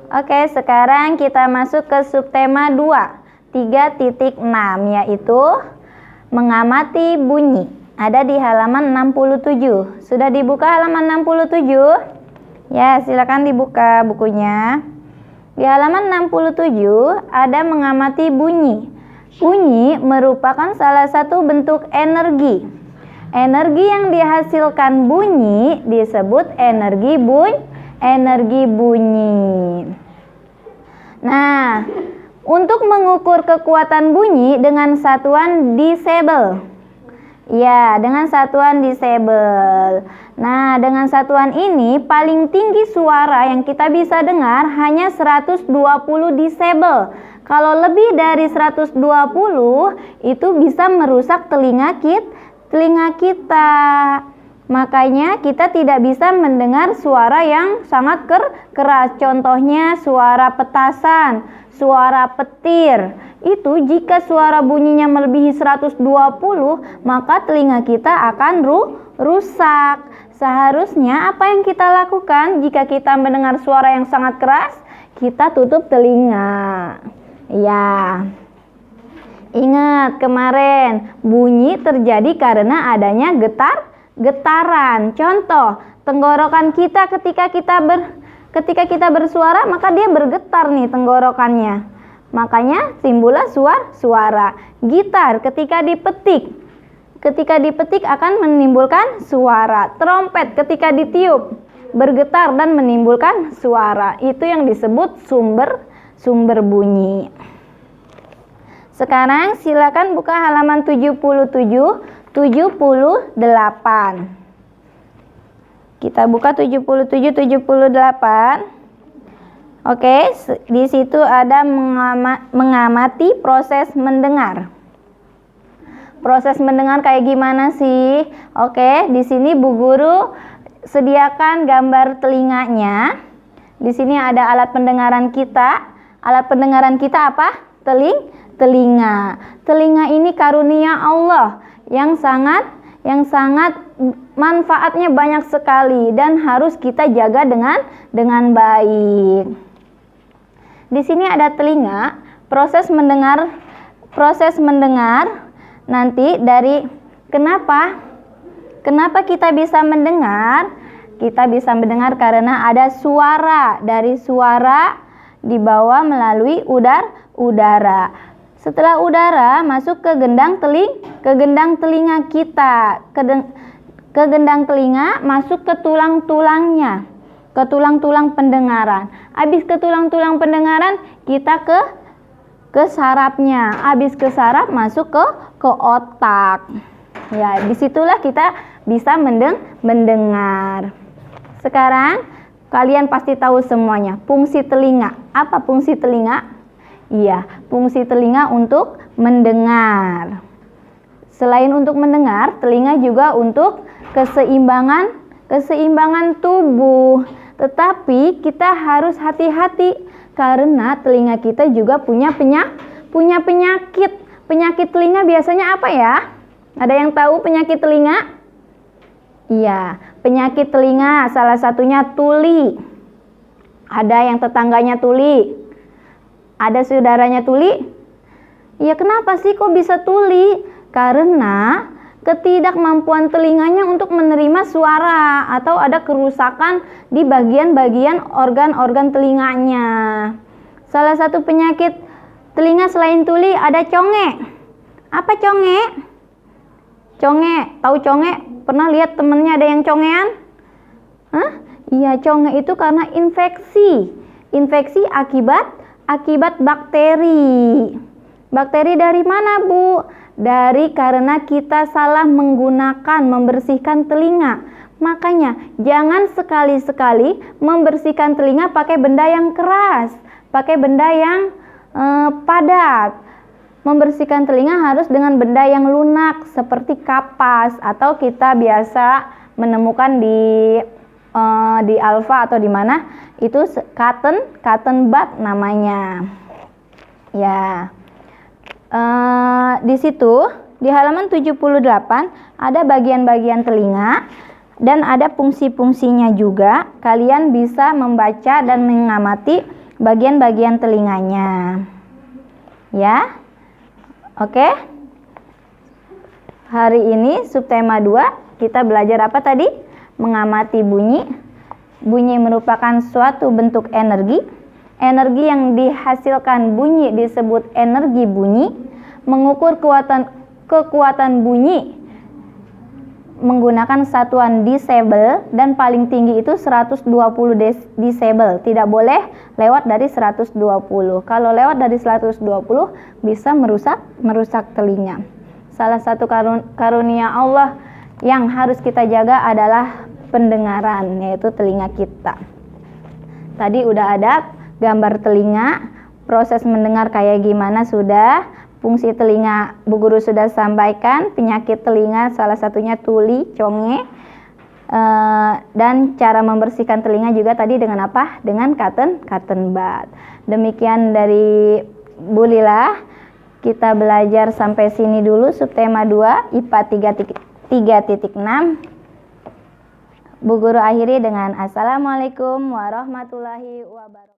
Oke, sekarang kita masuk ke subtema 2, 3.6, yaitu mengamati bunyi. Ada di halaman 67. Sudah dibuka halaman 67? Ya, silakan dibuka bukunya. Di halaman 67 ada mengamati bunyi. Bunyi merupakan salah satu bentuk energi. Energi yang dihasilkan bunyi disebut energi bunyi. Nah, untuk mengukur kekuatan bunyi dengan satuan desibel. Ya, dengan satuan desibel. Nah, dengan satuan ini paling tinggi suara yang kita bisa dengar hanya 120 desibel. Kalau lebih dari 120 itu bisa merusak telinga kita. Makanya kita tidak bisa mendengar suara yang sangat keras. Contohnya suara petasan, suara petir. Itu jika suara bunyinya melebihi 120, maka telinga kita akan rusak. Seharusnya apa yang kita lakukan jika kita mendengar suara yang sangat keras? Kita tutup telinga. Ya. Ingat kemarin, bunyi terjadi karena adanya getaran. Contoh, tenggorokan kita ketika kita bersuara, maka dia bergetar nih tenggorokannya. Makanya timbullah suara. Gitar ketika dipetik akan menimbulkan suara. Trompet ketika ditiup bergetar dan menimbulkan suara. Itu yang disebut sumber bunyi. Sekarang silakan buka halaman 77, 78. Kita buka 77, 78. Oke, di situ ada mengamati proses mendengar. Proses mendengar kayak gimana sih? Oke, di sini Bu Guru sediakan gambar telinganya. Di sini ada alat pendengaran kita. Alat pendengaran kita apa? Telinga. Telinga ini karunia Allah yang sangat manfaatnya banyak sekali dan harus kita jaga dengan baik. Di sini ada telinga, proses mendengar nanti dari kenapa kita bisa mendengar? Kita bisa mendengar karena ada suara. Dari suara dibawa melalui udara. Setelah udara masuk ke gendang telinga kita. Ke gendang telinga masuk ke tulang-tulangnya. Ke tulang-tulang pendengaran. Habis ke tulang-tulang pendengaran kita ke sarafnya. Habis ke saraf masuk ke otak. Ya, disitulah kita bisa mendengar. Sekarang kalian pasti tahu semuanya. Fungsi telinga. Apa fungsi telinga? Iya, fungsi telinga untuk mendengar. Selain untuk mendengar, telinga juga untuk keseimbangan tubuh. Tetapi kita harus hati-hati karena telinga kita juga punya penyakit. Penyakit telinga biasanya apa ya? Ada yang tahu penyakit telinga? Iya, penyakit telinga salah satunya tuli. Ada yang tetangganya tuli? Ada saudaranya tuli? Ya, kenapa sih kok bisa tuli? Karena ketidakmampuan telinganya untuk menerima suara atau ada kerusakan di bagian-bagian organ-organ telinganya. Salah satu penyakit telinga selain tuli ada conge. Apa conge? Conge, tahu conge? Pernah lihat temennya ada yang congean? Hah? Iya, conge itu karena infeksi. Infeksi akibat bakteri. Bakteri dari mana, Bu? Karena kita salah membersihkan telinga. Makanya jangan sekali-sekali membersihkan telinga pakai benda yang keras, pakai benda yang padat. Membersihkan telinga harus dengan benda yang lunak seperti kapas atau kita biasa menemukan di Alfa atau di mana itu cotton bud namanya. Ya. Di situ di halaman 78 ada bagian-bagian telinga dan ada fungsi-fungsinya juga. Kalian bisa membaca dan mengamati bagian-bagian telinganya. Ya. Oke. Hari ini subtema 2 kita belajar apa tadi? Mengamati bunyi. Bunyi merupakan suatu bentuk energi. Energi yang dihasilkan bunyi disebut energi bunyi. Mengukur kekuatan bunyi menggunakan satuan desibel, dan paling tinggi itu 120 desibel. Tidak boleh lewat dari 120. Kalau lewat dari 120 bisa merusak telinga. Salah satu karunia Allah yang harus kita jaga adalah pendengaran, yaitu telinga kita. Tadi udah ada gambar telinga, proses mendengar kayak gimana sudah. Fungsi telinga Bu Guru sudah sampaikan, penyakit telinga salah satunya tuli, conge, dan cara membersihkan telinga juga tadi dengan apa? Dengan cotton bud. Demikian dari Bu Lila, kita belajar sampai sini dulu subtema 2 IPA 3.6. Bu Guru akhiri dengan Assalamualaikum warahmatullahi wabarakatuh.